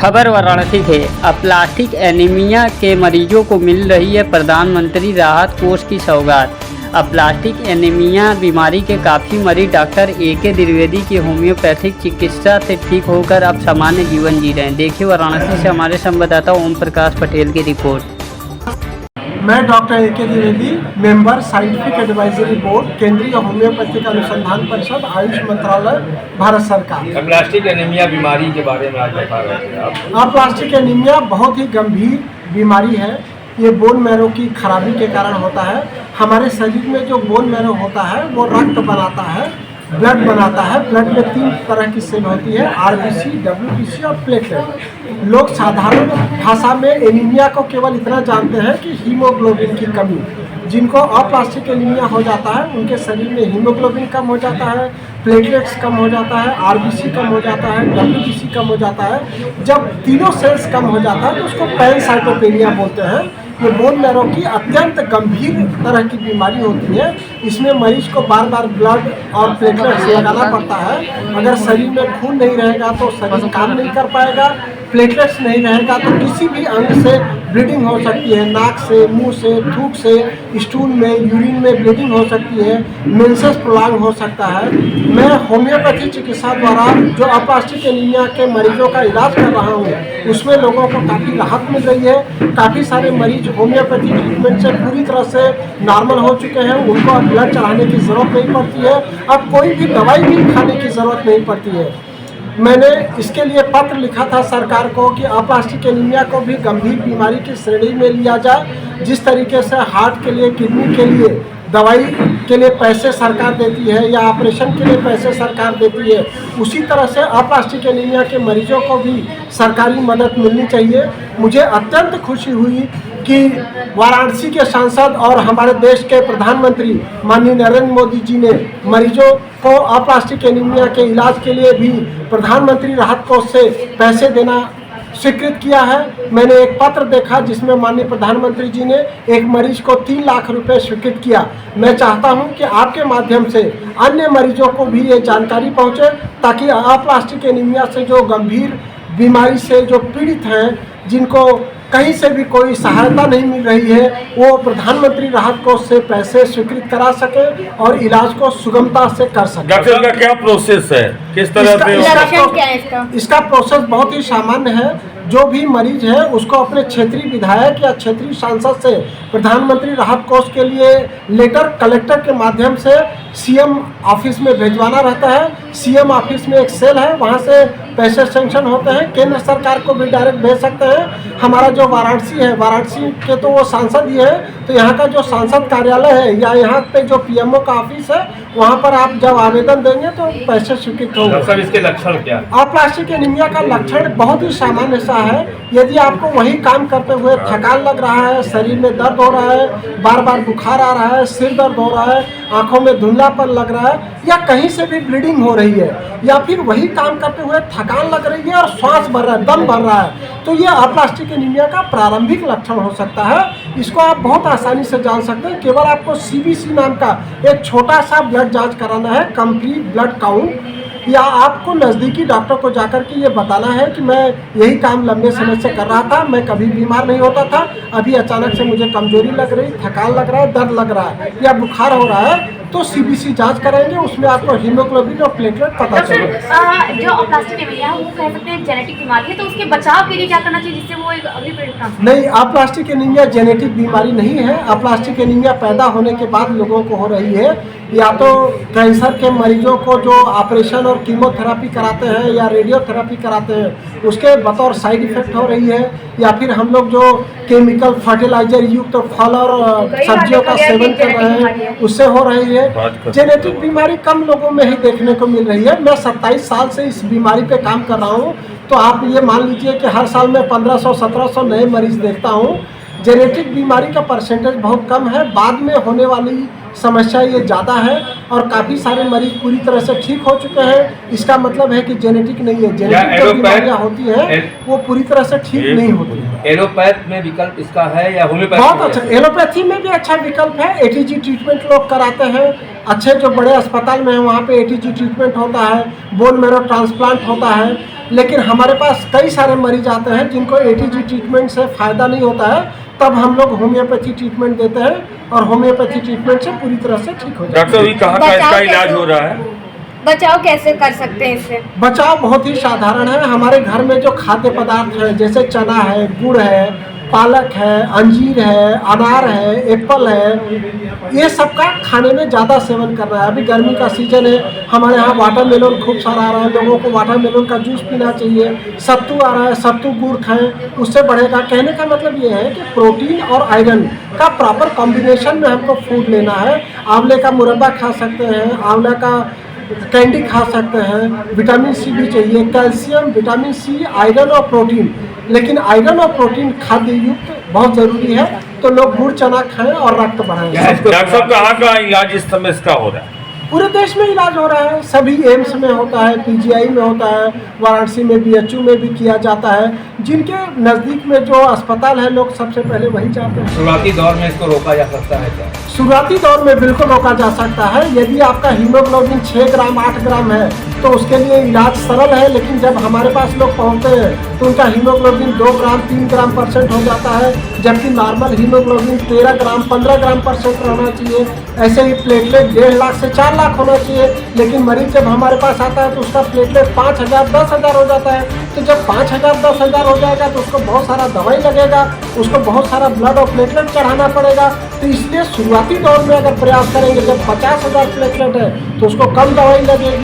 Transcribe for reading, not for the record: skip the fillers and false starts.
खबर वाराणसी से aplastic anaemia के मरीजों को मिल रही है प्रधानमंत्री राहत कोष की सौगात। अप्लास्टिक एनीमिया बीमारी के काफ़ी मरीज डॉक्टर ए.के. द्विवेदी की होम्योपैथिक चिकित्सा से ठीक होकर अब सामान्य जीवन जी रहे हैं। देखिए वाराणसी से हमारे संवाददाता ओम प्रकाश पटेल की रिपोर्ट। मैं doctor A K. Dwivedi, member scientific advisory board, केंद्रीय होम्योपैथिक अनुसंधान परिषद, आयुष मंत्रालय, भारत सरकार। अप्लास्टिक एनीमिया बीमारी के बारे में आज बता रहे थे आप। अप्लास्टिक एनीमिया बहुत ही गंभीर बीमारी है। ये बोन मैरो की खराबी के कारण होता है। हमारे शरीर में जो बोन मैरो होता है वो रक्त बनाता है, ब्लड बनाता है। ब्लड में 3 तरह की सेल होती है, आरबीसी, डब्ल्यूबीसी और प्लेटलेट। लोग साधारण भाषा में एनीमिया को केवल इतना जानते हैं कि हीमोग्लोबिन की कमी। जिनको अप्लास्टिक एनीमिया हो जाता है उनके शरीर में हीमोग्लोबिन कम हो जाता है, प्लेटलेट्स कम हो जाता है, आरबीसी कम हो जाता है, डब्ल्यूबीसी कम हो जाता है। जब तीनों सेल्स कम हो जाता है तो उसको पैनसाइटोपेनिया बोलते हैं। ये बोन मैरो की अत्यंत गंभीर तरह की बीमारी होती है। इसमें मरीज को बार बार ब्लड और प्लेटलेट्स लगाना पड़ता है। अगर शरीर में खून नहीं रहेगा तो शरीर काम नहीं कर पाएगा। प्लेटलेट्स नहीं रहेगा तो किसी भी अंग से ब्लीडिंग हो सकती है, नाक से, मुंह से, थूक से, स्टूल में, यूरिन में ब्लीडिंग हो सकती है, मेंसेस प्रोलॉन्ग हो सकता है। मैं होम्योपैथी चिकित्सा द्वारा जो अप्लास्टिक एनीमिया के मरीजों का इलाज कर रहा हूँ उसमें लोगों को काफ़ी राहत मिल रही है। काफ़ी सारे मरीज होम्योपैथी ट्रीटमेंट से पूरी तरह से नॉर्मल हो चुके हैं। उनको अब ब्लड चढ़ाने की ज़रूरत नहीं पड़ती है, अब कोई भी दवाई भी खाने की ज़रूरत नहीं पड़ती है। मैंने इसके लिए पत्र लिखा था सरकार को कि अप्लास्टिक एनीमिया को भी गंभीर बीमारी की श्रेणी में लिया जाए। जिस तरीके से हार्ट के लिए, किडनी के लिए दवाई के लिए पैसे सरकार देती है या ऑपरेशन के लिए पैसे सरकार देती है, उसी तरह से अप्लास्टिक एनीमिया के मरीजों को भी सरकारी मदद मिलनी चाहिए। मुझे अत्यंत खुशी हुई कि वाराणसी के सांसद और हमारे देश के प्रधानमंत्री माननीय नरेंद्र मोदी जी ने मरीजों को अप्लास्टिक एनीमिया के इलाज के लिए भी प्रधानमंत्री राहत कोष से पैसे देना स्वीकृत किया है। मैंने एक पत्र देखा जिसमें माननीय प्रधानमंत्री जी ने एक मरीज को 3 लाख रुपए स्वीकृत किया। मैं चाहता हूं कि आपके माध्यम से अन्य मरीजों को भी ये जानकारी पहुंचे ताकि अप्लास्टिक एनीमिया से जो गंभीर बीमारी से जो पीड़ित हैं, जिनको कहीं से भी कोई सहायता नहीं मिल रही है, वो प्रधानमंत्री राहत कोष से पैसे स्वीकृत करा सके और इलाज को सुगमता से कर सके। डॉक्टर का क्या प्रोसेस है, किस तरह से इसका प्रोसेस बहुत ही सामान्य है। जो भी मरीज है उसको अपने क्षेत्रीय विधायक या क्षेत्रीय सांसद से प्रधानमंत्री राहत कोष के लिए लेटर कलेक्टर के माध्यम से सीएम ऑफिस में भेजवाना रहता है। सीएम ऑफिस में एक सेल है, वहां से पैसे सेंक्शन होते हैं। केंद्र सरकार को भी डायरेक्ट भेज सकते हैं। हमारा जो वाराणसी है, वाराणसी के तो वो सांसद ही है, तो यहाँ का जो सांसद कार्यालय है या यहाँ पे जो पीएमओ का ऑफिस है, वहाँ पर आप जब आवेदन देंगे तो पैसे स्वीकृत होंगे। सर इसके लक्षण क्या? अप्लास्टिक एनीमिया का लक्षण बहुत ही सामान्य सा है। यदि आपको वही काम करते हुए थकान लग रहा है, शरीर में दर्द हो रहा है, बार बार बुखार आ रहा है, सिर दर्द हो रहा है, आंखों में धुंधलापन लग रहा है, या कहीं से भी ब्लीडिंग हो रही है, या फिर वही काम करते हुए थकान लग रही है और श्वास भर रहा है, दम भर रहा है, तो ये अप्लास्टिक एनीमिया का प्रारंभिक लक्षण हो सकता है। इसको आप बहुत आसानी से जान सकते हैं। केवल आपको सीबीसी नाम का एक छोटा सा ब्लड जांच कराना है, कंप्लीट ब्लड काउंट, या आपको नज़दीकी डॉक्टर को जाकर के ये बताना है कि मैं यही काम लंबे समय से कर रहा था, मैं कभी बीमार नहीं होता था, अभी अचानक से मुझे कमजोरी लग रही, थकान लग रहा है, दर्द लग रहा है या बुखार हो रहा है, तो सीबीसी जांच कराएंगे। उसमें आपको हीमोग्लोबिन और प्लेटलेट पता चलेगा। जो अप्लास्टिक एनीमिया है वो कह सकते हैं जेनेटिक बीमारी है, तो उसके बचाव के लिए क्या करना चाहिए जिससे वो एक अगली पीढ़ी का? नहीं, अप्लास्टिक एनीमिया जेनेटिक बीमारी नहीं है। अप्लास्टिक एनीमिया पैदा होने के बाद लोगों को हो रही है। या तो कैंसर के मरीजों को जो ऑपरेशन और कीमोथेरेपी कराते हैं या रेडियोथेरेपी कराते हैं उसके बतौर साइड इफेक्ट हो रही है, या फिर हम लोग जो केमिकल फर्टिलाइजर युक्त फल और सब्जियों का सेवन कर रहे हैं उससे हो रही है। जेनेटिक बीमारी कम लोगों में ही देखने को मिल रही है। मैं 27 साल से इस बीमारी पे काम कर रहा हूँ, तो आप ये मान लीजिए कि हर साल मैं 1500-1700 नए मरीज देखता हूँ। जेनेटिक बीमारी का परसेंटेज बहुत कम है, बाद में होने वाली समस्या ये ज़्यादा है और काफ़ी सारे मरीज पूरी तरह से ठीक हो चुके हैं। इसका मतलब है कि जेनेटिक नहीं है। जेनेटिक जो बीमारियाँ होती हैं वो पूरी तरह से ठीक नहीं होती। एलोपैथ में विकल्प इसका है या होम्योपैथी? बहुत अच्छा, एलोपैथी में भी अच्छा विकल्प है। एटीजी ट्रीटमेंट लोग कराते हैं। अच्छे जो बड़े अस्पताल में है वहाँ पे एटीजी ट्रीटमेंट होता है, बोन मैरो ट्रांसप्लांट होता है। लेकिन हमारे पास कई सारे मरीज आते हैं जिनको एटीजी ट्रीटमेंट से फ़ायदा नहीं होता है, तब हम लोग होम्योपैथी ट्रीटमेंट देते हैं और होम्योपैथी ट्रीटमेंट से पूरी तरह से ठीक हो जाता है। डॉक्टर अभी कहाँ का इसका इलाज हो रहा है? बचाव कैसे कर सकते हैं इससे? बचाव बहुत ही साधारण है। हमारे घर में जो खाद्य पदार्थ हैं जैसे चना है, गुड़ है, पालक है, अंजीर है, अनार है, एप्पल है, ये सब का खाने में ज़्यादा सेवन करना है। अभी गर्मी का सीजन है, हमारे यहाँ वाटरमेलन खूब सारा आ रहा है, लोगों को वाटरमेलन का जूस पीना चाहिए। सत्तू आ रहा है, सत्तू गुड़ खाएं, उससे बढ़ेगा। कहने का मतलब ये है कि प्रोटीन और आयरन का प्रॉपर कॉम्बिनेशन में हमको फूड लेना है। आंवले का मुरब्बा खा सकते हैं, आंवला का कैंडी खा सकते हैं। विटामिन सी भी चाहिए, कैल्शियम, विटामिन सी, आयरन और प्रोटीन। लेकिन आयरन और प्रोटीन खाद्य युक्त बहुत ज़रूरी है, तो लोग गुड़ चना खाएं और रक्त बढ़ाएं। डॉक्टर साहब कहाँ का इलाज इस समय इसका हो रहा है? पूरे देश में इलाज हो रहा है, सभी एम्स में होता है, पीजीआई में होता है, वाराणसी में बीएचयू में भी किया जाता है। जिनके नज़दीक में जो अस्पताल है लोग सबसे पहले वही जाते हैं। शुरुआती दौर में इसको रोका जा सकता है क्या? शुरुआती दौर में बिल्कुल रोका जा सकता है। यदि आपका हीमोग्लोबिन 6 ग्राम 8 ग्राम है तो उसके लिए इलाज सरल है, लेकिन जब हमारे पास लोग पहुंचते हैं तो उनका हीमोग्लोबिन 2 ग्राम 3 ग्राम % हो जाता है, जबकि नॉर्मल हीमोग्लोबिन 13 ग्राम 15 ग्राम % रहना चाहिए। ऐसे ही प्लेटलेट 1.5 लाख से 4 लाख होना चाहिए, लेकिन मरीज जब हमारे पास आता है तो उसका प्लेटलेट 5000 10,000 हो जाता है। तो जब 5000 10,000 हो जाएगा तो उसको बहुत सारा दवाई लगेगा, उसको बहुत सारा ब्लड और प्लेटलेट चढ़ाना पड़ेगा। तो इसलिए शुरुआती दौर में अगर प्रयास करेंगे, जब 50,000 प्लेटलेट है तो उसको कम दवाई लगेगी।